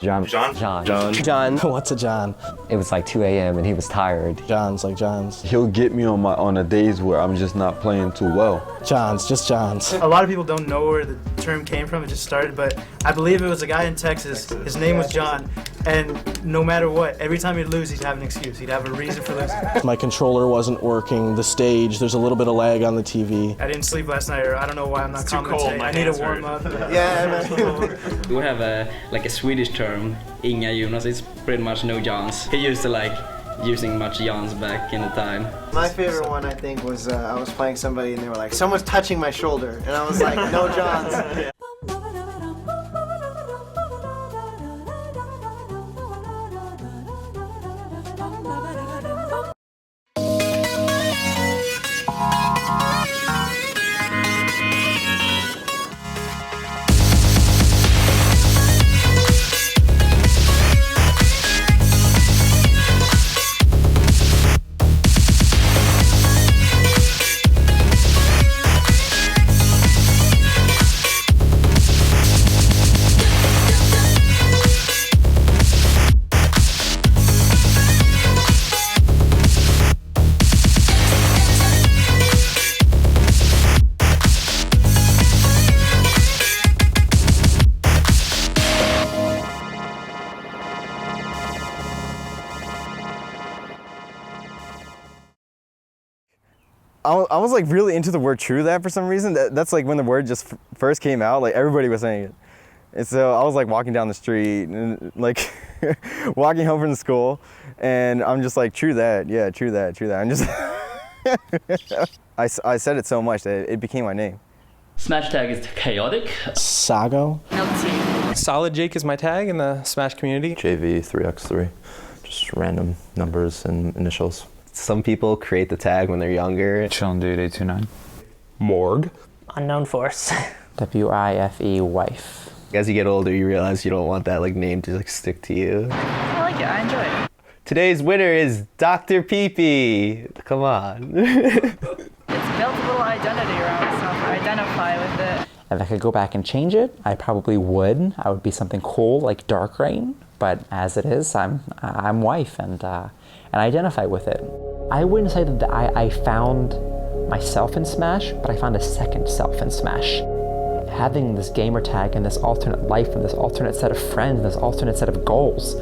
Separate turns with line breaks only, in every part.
John.
What's a John?
It was like 2 a.m. and he was tired.
John's like John's.
He'll get me on the days where I'm just not playing too well.
John's, just John's.
A lot of people don't know where the term came from, it just started, but I believe it was a guy in Texas, his name was John, and no matter what, every time he'd lose, he'd have an excuse, he'd have a reason for losing.
My controller wasn't working, the stage, there's a little bit of lag on the TV.
I didn't sleep last night, or I don't know why I'm not commentating. I need a warm up.
We have a Swedish term, Inga Jonas, it's pretty much no Johns. He used to like using much Johns back in the time.
My favorite one, I think, was I was playing somebody and they were like, someone's touching my shoulder. And I was like, no Johns.
I was like really into the word true that for some reason. That's like when the word just first came out, like everybody was saying it. And so I was like walking down the street and like walking home from school and I'm just like, true that, yeah, true that, true that. I'm just, I said it so much that it became my name.
Smash tag is chaotic.
Sago.
Solid Jake is my tag in the Smash community.
JV3x3, just random numbers and initials. Some people create the tag when they're younger.
Chillin' Dude 829.
Morg.
Unknown Force.
WIFE wife.
As you get older, you realize you don't want that like name to like stick to you.
I like it, I enjoy it.
Today's winner is Dr. Pee-Pee. Come on.
It's built a little identity around itself. I identify with it.
If I could go back and change it, I probably would. I would be something cool like Dark Rain. But as it is, I'm wife and I identify with it. I wouldn't say that I found myself in Smash, but I found a second self in Smash. Having this gamer tag and this alternate life and this alternate set of friends and this alternate set of goals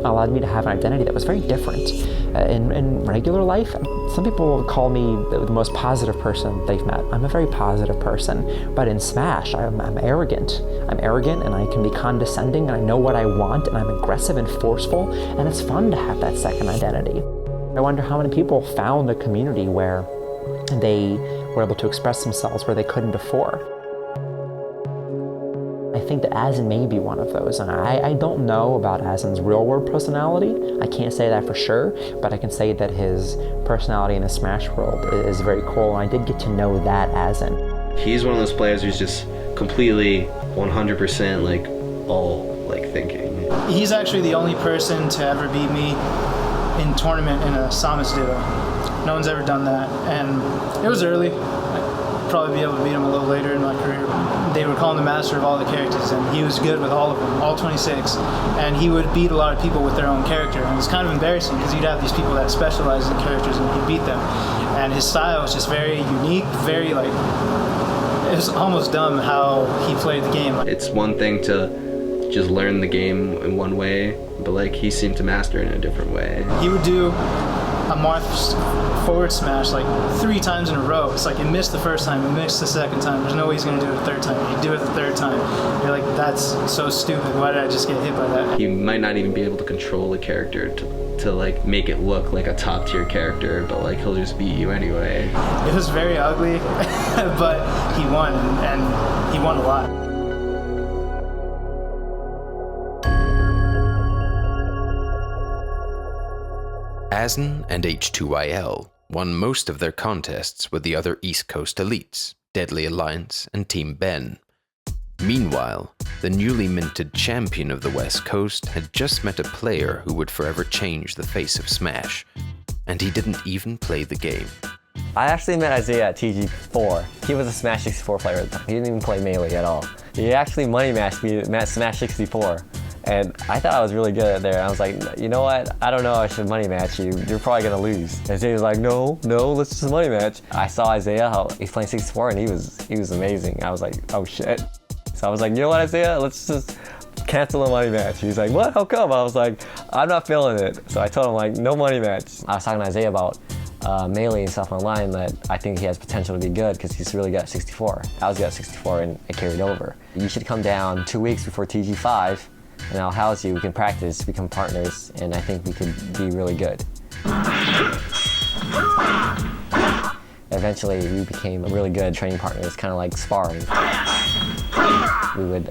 allowed me to have an identity that was very different. In regular life, some people call me the most positive person they've met. I'm a very positive person, but in Smash, I'm arrogant. I'm arrogant and I can be condescending and I know what I want and I'm aggressive and forceful and it's fun to have that second identity. I wonder how many people found a community where they were able to express themselves where they couldn't before. I think that Asin may be one of those, and I don't know about Asin's real-world personality. I can't say that for sure, but I can say that his personality in the Smash world is very cool, and I did get to know that Asin.
He's one of those players who's just completely 100% like all like thinking.
He's actually the only person to ever beat me in tournament in a Samox duo. No one's ever done that, and it was early. I'd probably be able to beat him a little later in my career. They would call him the master of all the characters, and he was good with all of them, all 26. And he would beat a lot of people with their own character, and it was kind of embarrassing because you'd have these people that specialize in characters, and he'd beat them. And his style was just very unique, very like, it was almost dumb how he played the game.
It's one thing to just learn the game in one way, but like he seemed to master it in a different way.
He would do a Marth forward smash like 3 times in a row. It's like he missed the first time, he missed the second time. There's no way he's gonna do it the third time. You do it the third time. You're like, that's so stupid. Why did I just get hit by that?
He might not even be able to control the character to like make it look like a top tier character, but like he'll just beat you anyway.
It was very ugly, but he won, and he won a lot.
Asin and H2YL won most of their contests with the other East Coast elites, Deadly Alliance and Team Ben. Meanwhile, the newly minted champion of the West Coast had just met a player who would forever change the face of Smash, and he didn't even play the game.
I actually met Isaiah at TG4. He was a Smash 64 player at the time. He didn't even play Melee at all.
He actually money matched me at Smash 64. And I thought I was really good at there. I was like, you know what? I don't know. I should money match you. You're probably gonna lose. And Isaiah was like, no, let's just money match. I saw Isaiah how he's playing 64, and he was amazing. I was like, oh shit. So I was like, you know what, Isaiah? Let's just cancel the money match. He's like, what? How come? I was like, I'm not feeling it. So I told him like, no money match. I was talking to Isaiah about Melee and stuff online that I think he has potential to be good because he's really good at 64. I was good at 64 and it carried over. You should come down 2 weeks before TG5 and I'll house you, we can practice, become partners, and I think we could be really good. Eventually we became really good training partners, kind of like sparring. We would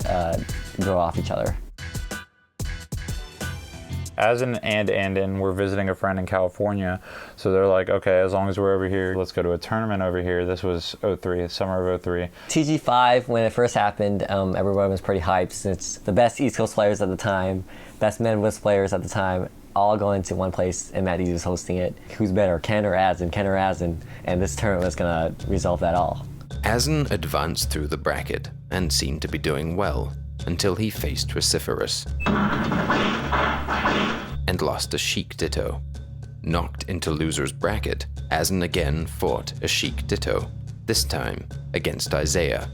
grow off each other.
Asen and Andon were visiting a friend in California, so they're like, okay, as long as we're over here, let's go to a tournament over here. This was 03, summer of 03.
TG5, when it first happened, everyone was pretty hyped since the best East Coast players at the time, best Midwest players at the time, all going to one place and Matt Easy was hosting it. Who's better, Ken or Asen? And this tournament was gonna resolve that all.
Asen advanced through the bracket and seemed to be doing well until he faced Vociferous and lost a Sheik Ditto. Knocked into loser's bracket, Asen again fought a Sheik Ditto, this time against Isaiah.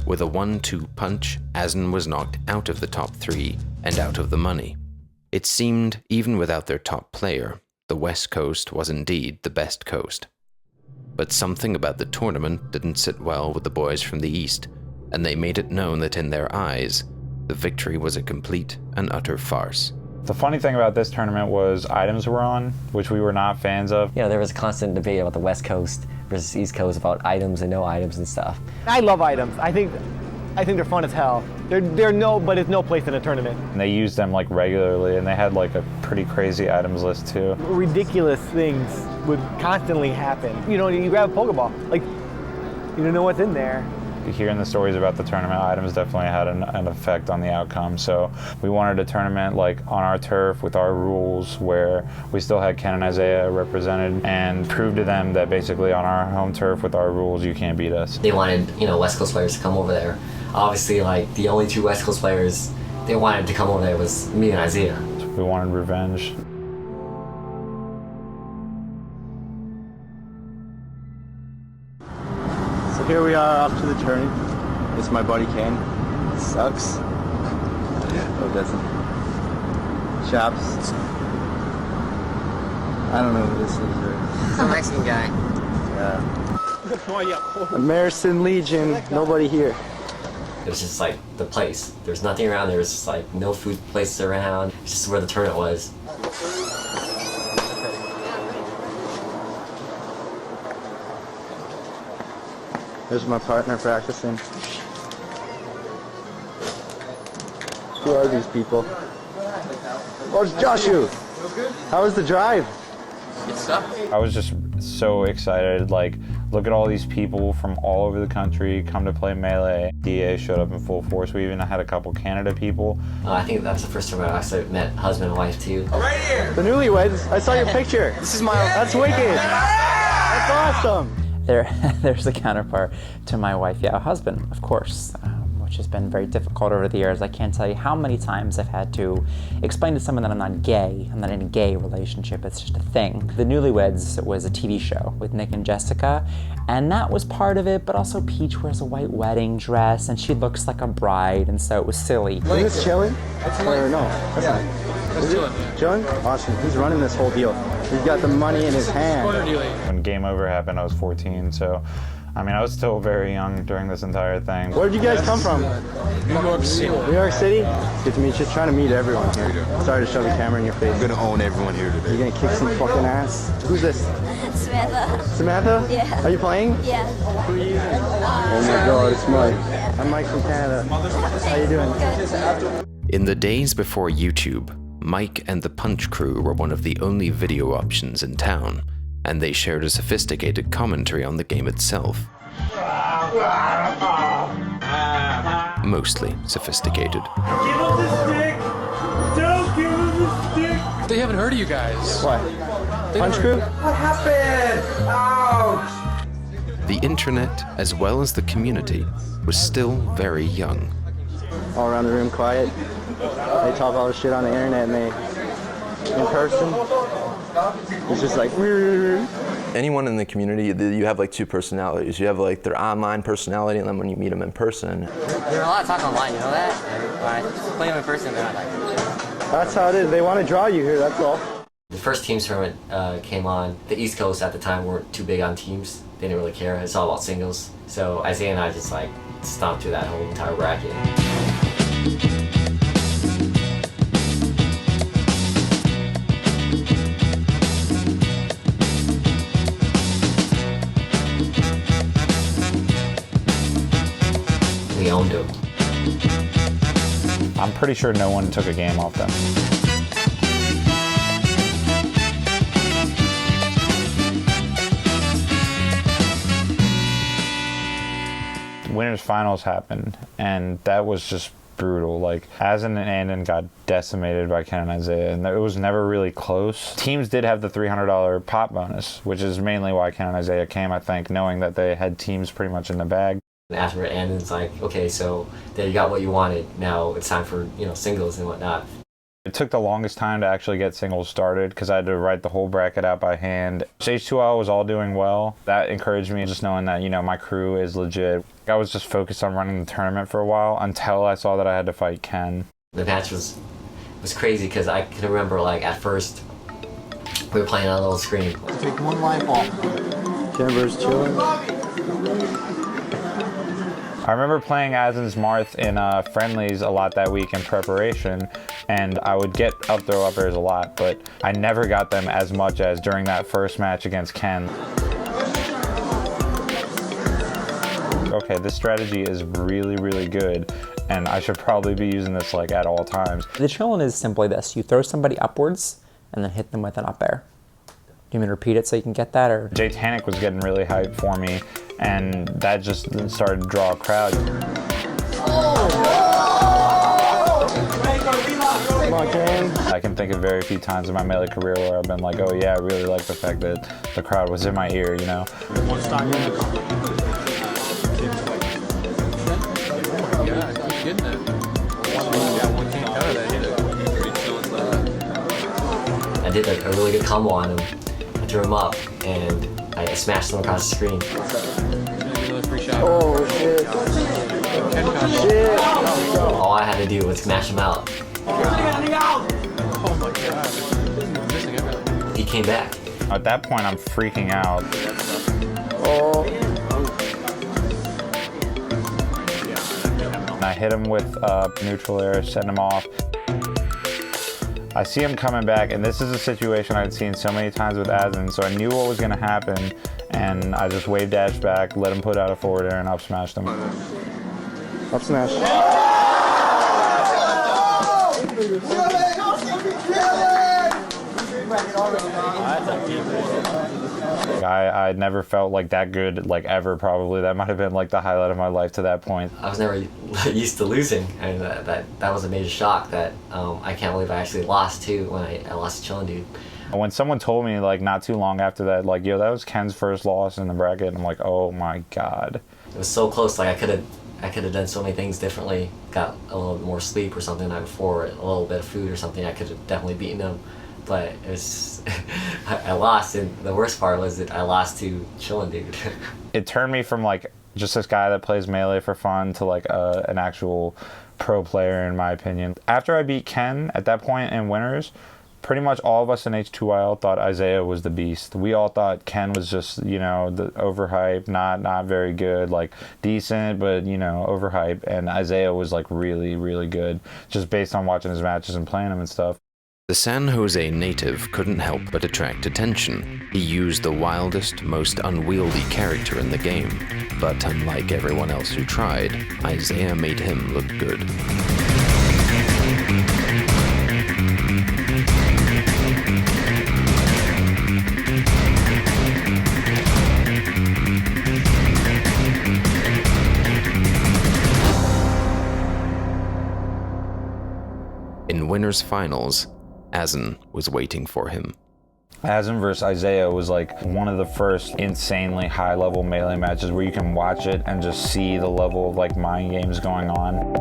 With a 1-2 punch, Asen was knocked out of the top 3 and out of the money. It seemed, even without their top player, the West Coast was indeed the best coast. But something about the tournament didn't sit well with the boys from the East, and they made it known that in their eyes, the victory was a complete and utter farce.
The funny thing about this tournament was items were on, which we were not fans of.
You know, there was a constant debate about the West Coast versus East Coast about items and no items and stuff.
I love items. I think they're fun as hell. But it's no place in a tournament.
And they used them like regularly, and they had like a pretty crazy items list too.
Ridiculous things would constantly happen. You know, you grab a Pokeball, like, you don't know what's in there.
Hearing the stories about the tournament, items definitely had an effect on the outcome. So we wanted a tournament like on our turf with our rules where we still had Ken and Isaiah represented and prove to them that basically on our home turf with our rules, you can't beat us.
They wanted, you know, West Coast players to come over there. Obviously, like, the only 2 West Coast players they wanted to come over there was me and Isaiah.
We wanted revenge.
Here we are off to the journey. It's my buddy Ken. It sucks. Oh, doesn't. Chops. I don't know who this is.
It's a Mexican guy.
Yeah. American Legion. Nobody here.
It was just like the place. There's nothing around. There was just like no food places around. It's just where the tournament was.
There's my partner practicing. Who are these people? Oh, it's Joshua. How was the drive?
Good stuff.
I was just so excited. Like, look at all these people from all over the country come to play Melee. DA showed up in full force. We even had a couple Canada people.
I think that's the first time I actually met husband and wife too.
Right here. The newlyweds. I saw your picture. This is my. That's wicked. That's awesome.
There's a counterpart to my wife, yeah, a husband, of course, which has been very difficult over the years. I can't tell you how many times I've had to explain to someone that I'm not gay. I'm not in a gay relationship, it's just a thing. The Newlyweds was a TV show with Nick and Jessica, and that was part of it, but also Peach wears a white wedding dress, and she looks like a bride, and so it was silly.
Is this chilling? Or no? Yeah. Is it chilling? Awesome. He's running this whole deal. He's got the money in his hand.
When Game Over happened, I was 14, so I mean, I was still very young during this entire thing.
Where did you guys come from?
New York City.
New York City? Good to meet you. Just trying to meet everyone here. Sorry to shove the camera in your face.
I'm gonna own everyone here today.
You're gonna kick some fucking ass. Who's this?
Samantha.
Samantha?
Yeah.
Are you playing?
Yeah.
Who are you using? Oh my god, it's Mike. I'm Mike from Canada. How you doing?
Good.
In the days before YouTube, Mike and the Punch Crew were one of the only video options in town, and they shared a sophisticated commentary on the game itself. Mostly sophisticated.
Give him the stick! Don't give him the stick!
They haven't heard of you guys.
What? Punch Crew?
What happened? Ouch!
the internet, as well as the community, was still very young.
All around the room quiet. They talk all this shit on the internet, and in person, it's just like.
Anyone in the community, you have like two personalities. You have like their online personality, and then when you meet them in person.
There's a lot of talk online, you know that? And when I play them in person, they're not like.
That's how it is. They want to draw you here, that's all.
The first teams tournament came on. The East Coast at the time weren't too big on teams. They didn't really care. It's all about singles. So Isaiah and I just like stomped through that whole entire bracket. We owned them.
I'm pretty sure no one took a game off them. Winners finals happened, and that was just brutal. Like, Asin and Andon got decimated by Ken and Isaiah, and it was never really close. Teams did have the $300 pot bonus, which is mainly why Ken and Isaiah came, I think, knowing that they had teams pretty much in the bag.
And after Andon's like, okay, so there you got what you wanted. Now it's time for, you know, singles and whatnot.
It took the longest time to actually get singles started because I had to write the whole bracket out by hand. H2L was all doing well. That encouraged me, just knowing that, you know, my crew is legit. I was just focused on running the tournament for a while until I saw that I had to fight Ken.
The match was crazy because I can remember, like, at first we were playing on a little screen.
Take one life off. Kimber's chilling.
I remember playing Asin's Marth in friendlies a lot that week in preparation, and I would get up throw uppers a lot, but I never got them as much as during that first match against Ken. Okay, this strategy is really, really good, and I should probably be using this like at all times.
The chillin' is simply this: you throw somebody upwards and then hit them with an up air. Do you want me to repeat it so you can get that, or?
Jatanic was getting really hyped for me, and that just started to draw a crowd. I can think of very few times in my Melee career where I've been like, oh yeah, I really like the fact that the crowd was in my ear, you know?
I did like a really good combo on him. I threw him up and I smashed him across the screen.
Oh shit. Shit.
All I had to do was smash him out.
Oh my god.
He came back.
At that point, I'm freaking out. I hit him with neutral air, setting him off. I see him coming back, and this is a situation I'd seen so many times with Asin, so I knew what was going to happen, and I just wave dash back, let him put out a forward air, and up smashed him.
Up smash.
I never felt like that good, like ever probably. That might have been like the highlight of my life to that point.
I was never used to losing, and that was a major shock that I can't believe I actually lost too when I lost to Chillin' Dude.
When someone told me like not too long after that, like, yo, that was Ken's first loss in the bracket, I'm like, oh my god.
It was so close, like I could have done so many things differently, got a little bit more sleep or something the night before, a little bit of food or something, I could have definitely beaten him. But it was, I lost, and the worst part was that I lost to Chillin' Dude.
It turned me from like just this guy that plays Melee for fun to like an actual pro player, in my opinion. After I beat Ken at that point in winners, pretty much all of us in H2IL thought Isaiah was the beast. We all thought Ken was just, you know, the overhyped, not very good, like decent, but, you know, overhyped. And Isaiah was like really, really good, just based on watching his matches and playing him and stuff.
The San Jose native couldn't help but attract attention. He used the wildest, most unwieldy character in the game, but unlike everyone else who tried, Isaiah made him look good. In winners finals, Asin was waiting for him.
Asin versus Isaiah was like one of the first insanely high-level melee matches where you can watch it and just see the level of like mind games going on.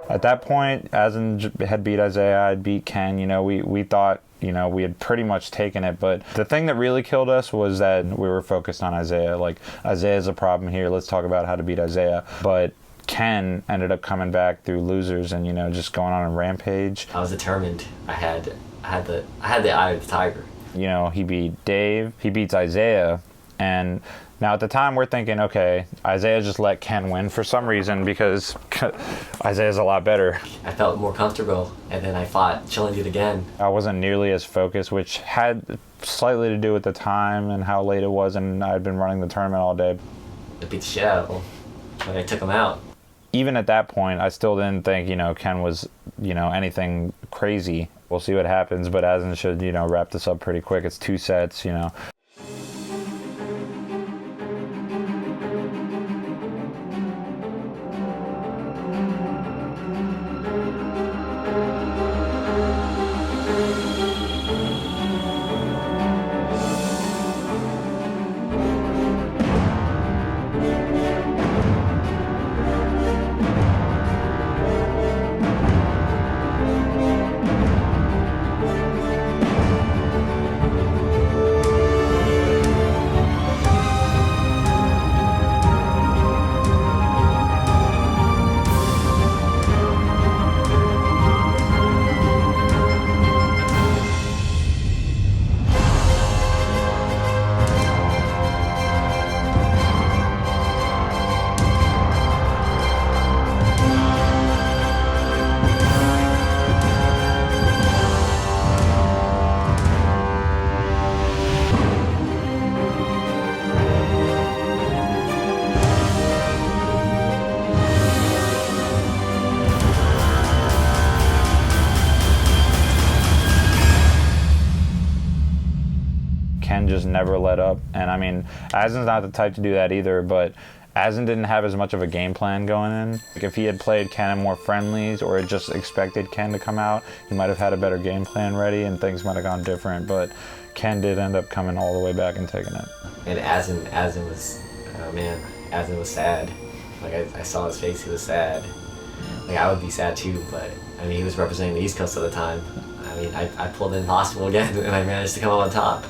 At that point, Asin had beat Isaiah, I'd beat Ken. You know, we thought, you know, we had pretty much taken it. But the thing that really killed us was that we were focused on Isaiah. Like, Isaiah's a problem here. Let's talk about how to beat Isaiah. But Ken ended up coming back through losers and, you know, just going on a rampage.
I was determined. I had the eye of the tiger.
You know, he beat Dave. He beats Isaiah. And now at the time we're thinking, okay, Isaiah just let Ken win for some reason because Isaiah's a lot better.
I felt more comfortable, and then I fought Chilling Dude again.
I wasn't nearly as focused, which had slightly to do with the time and how late it was, and I'd been running the tournament all day.
I beat the shit out of him, but I took him out.
Even at that point, I still didn't think, you know, Ken was, you know, anything crazy. We'll see what happens, but Asin should, you know, wrap this up pretty quick. It's 2 sets, you know. Ken just never let up. And I mean, Asin's not the type to do that either, but Asin didn't have as much of a game plan going in. Like if he had played Ken in more friendlies or had just expected Ken to come out, he might have had a better game plan ready and things might have gone different, but Ken did end up coming all the way back and taking it.
And Asin was, oh man, Asin was sad. Like I saw his face, he was sad. Like I would be sad too, but I mean, he was representing the East Coast at the time. I mean, I pulled the impossible again and I managed to come up on top.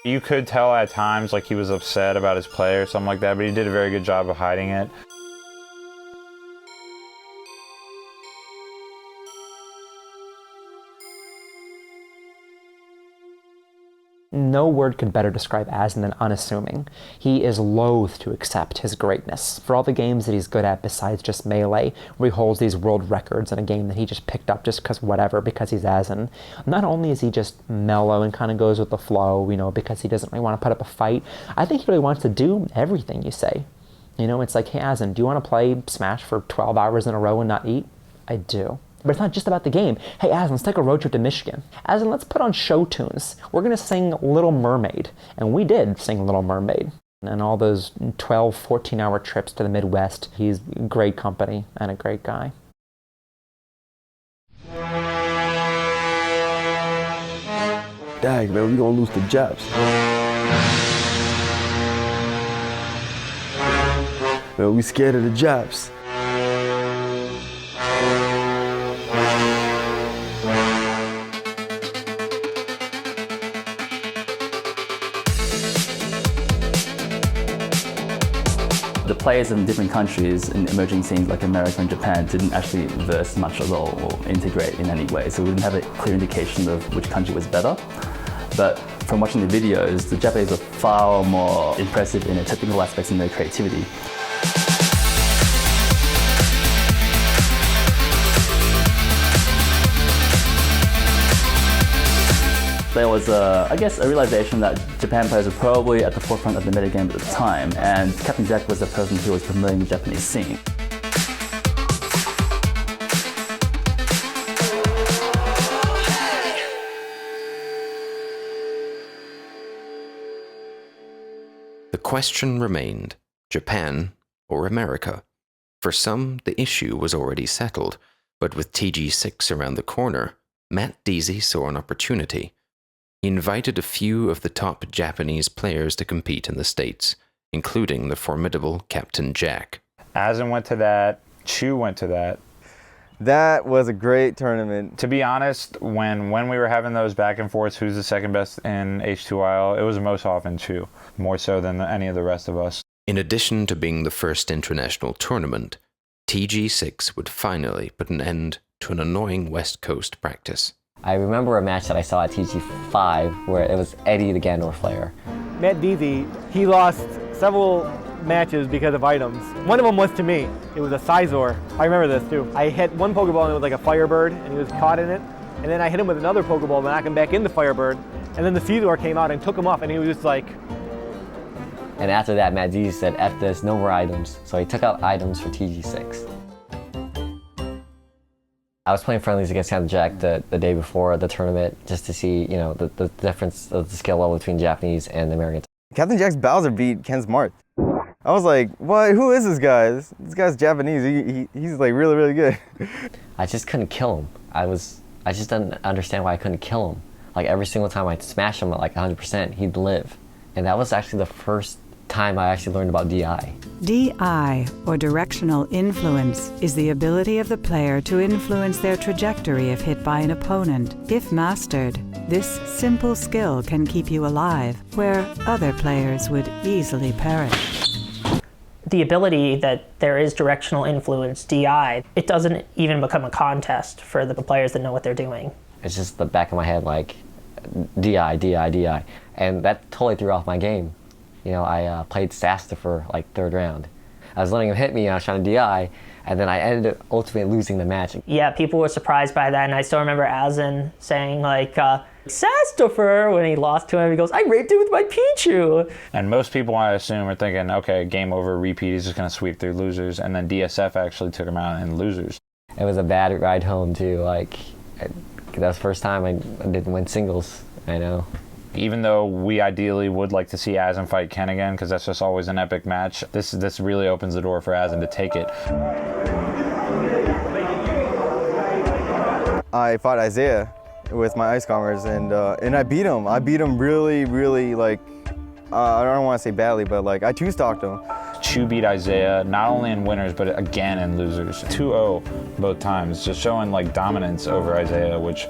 You could tell at times like he was upset about his play or something like that, but he did a very good job of hiding it.
No word could better describe Asin than unassuming. He is loath to accept his greatness. For all the games that he's good at besides just Melee, where he holds these world records in a game that he just picked up just because he's Asin, not only is he just mellow and kind of goes with the flow, you know, because he doesn't really want to put up a fight, I think he really wants to do everything you say. You know, it's like, hey Asin, do you want to play Smash for 12 hours in a row and not eat? I do. But it's not just about the game. Hey, Asin, let's take a road trip to Michigan. Asin, let's put on show tunes. We're going to sing Little Mermaid. And we did sing Little Mermaid. And all those 12, 14-hour trips to the Midwest. He's great company and a great guy.
Dag, man, we gonna lose the Japs. Man, we scared of the Japs.
The players in different countries in emerging scenes like America and Japan didn't actually verse much at all or integrate in any way, so we didn't have a clear indication of which country was better. But From watching the videos, the Japanese are far more impressive in their technical aspects and their creativity. There was, I guess, a realization that Japan players were probably at the forefront of the metagame at the time, and Captain Jack was the person who was promoting the Japanese scene.
The question remained, Japan or America? For some, the issue was already settled, but with TG6 around the corner, Matt Deasy saw an opportunity. He invited a few of the top Japanese players to compete in the States, including the formidable Captain Jack.
Asin went to that, Chu went to that.
That was a great tournament.
To be honest, when we were having those back and forths, who's the second best in H2IL, it was most often Chu, more so than any of the rest of us.
In addition to being the first international tournament, TG6 would finally put an end to an annoying West Coast practice.
I remember a match that I saw at TG5 where it was Eddie the Gandor player.
Matt Deasy, he lost several matches because of items. One of them was to me. It was a Sizor. I remember this too. I hit one Pokeball and it was like a Firebird and he was caught in it. And then I hit him with another Pokeball to knock him back into Firebird. And then the Sizor came out and took him off and he was just like...
And after that, Matt Deasy said, F this, no more items. So he took out items for TG6. I was playing friendlies against Captain Jack the day before the tournament just to see, you know, the difference of the skill level between Japanese and American.
Captain Jack's Bowser beat Ken Smart. I was like, what? Who is this guy? This guy's Japanese. He's like really, really good.
I just couldn't kill him. I just didn't understand why I couldn't kill him. Like every single time I'd smash him at like 100%, he'd live. And that was actually the first time I actually learned about DI.
DI, or directional influence, is the ability of the player to influence their trajectory if hit by an opponent. If mastered, this simple skill can keep you alive, where other players would easily perish.
The ability that there is directional influence, DI, it doesn't even become a contest for the players that know what they're doing.
It's just the back of my head like, DI, DI, DI. And that totally threw off my game. You know, I played Sasta for like third round. I was letting him hit me and I was trying to DI, and then I ended up ultimately losing the match.
Yeah, people were surprised by that, and I still remember Asin saying like, Sastafer, when he lost to him, he goes, I raped him with my Pichu!
And most people, I assume, are thinking, okay, game over, repeat, he's just going to sweep through losers, and then DSF actually took him out in losers.
It was a bad ride home too, like, that was the first time I didn't win singles, I know.
Even though we ideally would like to see Asin fight Ken again, because that's just always an epic match, this really opens the door for Asin to take it.
I fought Isaiah with my Ice Commerce, and I beat him. I beat him really, really, like, I don't want to say badly, but like, I two-stalked him.
Chu beat Isaiah, not only in winners, but again in losers. 2-0 both times, just showing like dominance over Isaiah, which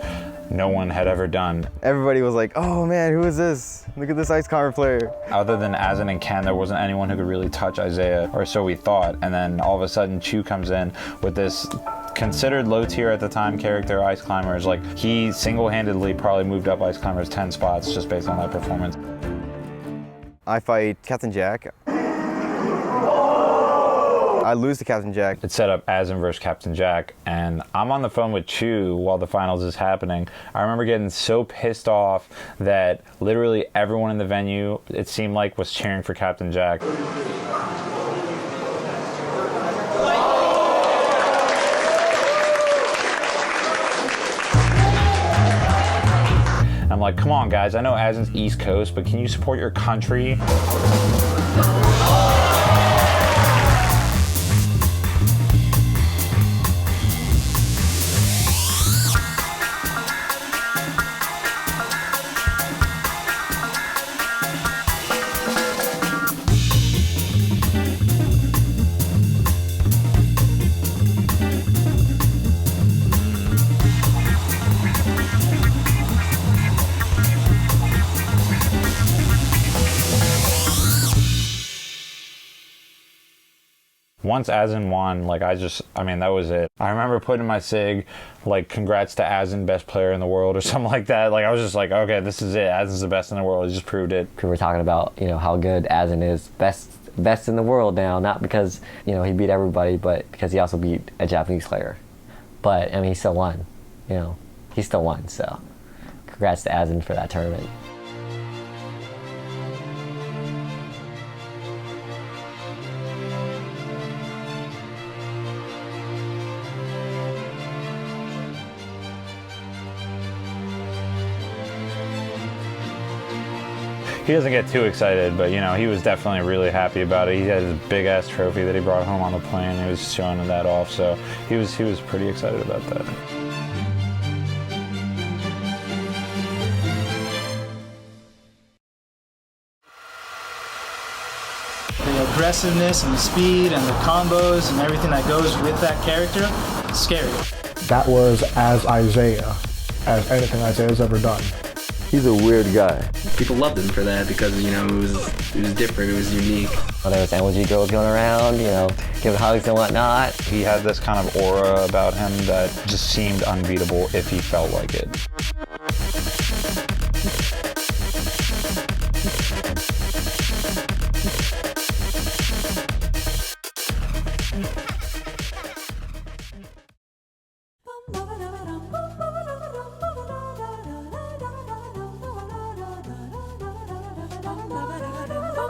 no one had ever done.
Everybody was like, oh man, who is this? Look at this Ice Commerce player.
Other than Asin and Ken, there wasn't anyone who could really touch Isaiah, or so we thought. And then all of a sudden, Chu comes in with this considered low tier at the time character, Ice Climbers. Like, he single-handedly probably moved up Ice Climbers 10 spots just based on that performance.
I fight Captain Jack. I lose to Captain Jack.
It's set up Asin versus Captain Jack, and I'm on the phone with Chu while the finals is happening. I remember getting so pissed off that literally everyone in the venue, it seemed like, was cheering for Captain Jack. I'm like, come on guys, I know Asin's East Coast, but can you support your country? Once Asin won, like I mean, that was it. I remember putting in my SIG, like, congrats to Asin, best player in the world or something like that. Like, I was just like, okay, this is it. Asin's the best in the world. He just proved it.
We're talking about, you know, how good Asin is. Best in the world now, not because, you know, he beat everybody, but because he also beat a Japanese player. But, I mean, he still won. You know, he still won, so congrats to Asin for that tournament.
He doesn't get too excited, but you know, he was definitely really happy about it. He had his big ass trophy that he brought home on the plane. He was showing that off, so he was pretty excited about that.
The aggressiveness and the speed and the combos and everything that goes with that character, it's scary.
That was as Isaiah as anything Isaiah's ever done.
He's a weird guy.
People loved him for that because, you know, it was different, it was unique.
Well, there was emoji girls going around, you know, giving hugs and whatnot.
He had this kind of aura about him that just seemed unbeatable if he felt like it.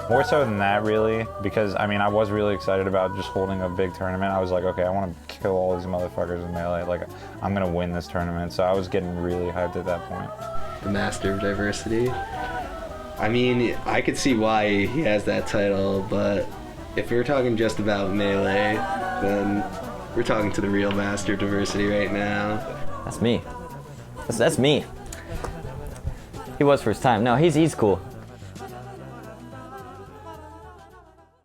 More so than that, really, because I mean, I was really excited about just holding a big tournament. I was like, okay, I want to kill all these motherfuckers in Melee. Like, I'm gonna win this tournament. So I was getting really hyped at that point.
The Master of Diversity. I mean, I could see why he has that title, but if we're talking just about Melee, then we're talking to the real Master of Diversity right now.
That's me. That's me. He was for his time. No, he's cool.